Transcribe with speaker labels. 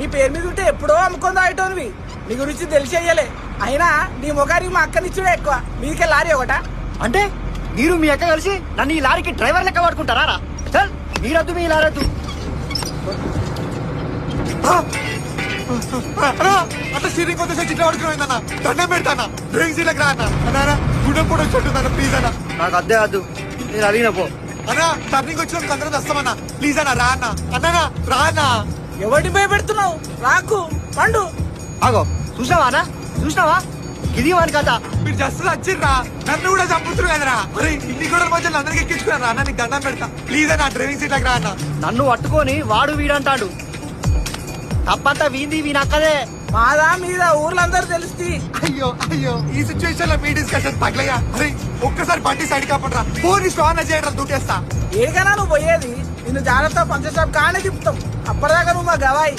Speaker 1: నీ పేరు మీద ఉంటే ఎప్పుడో అమ్ముకొని తాగేటోనివి. నీ గురించి తెలిసేయలే. అయినా నీ ముఖానికి మా అక్కనిచ్చుడే ఎక్కువ. మీదికే లారీ ఒకట
Speaker 2: అంటే మీరు మీ అక్క కలిసి నన్ను ఈ లారీకి డ్రైవర్ లెక్క పడుకుంటారా రా? చల్, మీరద్దు మీ లారద్దు.
Speaker 3: అట్లా స్టీరింగ్ కొత్త ఇట్లా పడుకున్నా దండం పెడతానా డ్రైవింగ్ సీట్లకు రా అన్న గుడ్డ కూడా వచ్చి ప్లీజ్ అన్న.
Speaker 2: నాకు అద్దే వద్దు, నేను అడిగిన పో.
Speaker 3: అన్నా టర్నింగ్ వచ్చిన అందరం వస్తామన్నా ప్లీజ్ అన్న రా అన్న. అన్ననా రా అన్న.
Speaker 1: ఎవరిని భయపెడుతున్నావు? రాకు పండు.
Speaker 2: ఆగో, చూసినావా చూసినావా? ఇది వాని కథ.
Speaker 3: మీరు జస్ట్ వచ్చిర్రా, నన్ను కూడా చంపుతున్నారు కదరా. అరే ఇన్ని కూడా మధ్యలో అందరికి ఎక్కించుకున్నారా అన్న? నీకు దండం పెడతా ప్లీజ్ అన్న, డ్రైవింగ్ సీట్లకు రా అన్న.
Speaker 2: నన్ను పట్టుకొని వాడు వీడంటాడు. తప్పంతా వీంది వీనక్కదే.
Speaker 1: మాదా మీద ఊర్లందరూ తెలుస్తుంది.
Speaker 3: అయ్యో అయ్యో, ఈ సిచ్యువేషన్ లో మీ డిస్కషన్ తగలయ్యా. అరే ఒక్కసారి బండి సైడ్ కాపడరా, ఫోన్ స్టాన్ చేయడం దూకేస్తా.
Speaker 1: ఏడికైనా నువ్వు పోయేది? నిన్ను జాగ్రత్త పంచసాబ్ కానే తిప్పుతాం. అప్పటిదాకా నువ్వు మా గవాయి.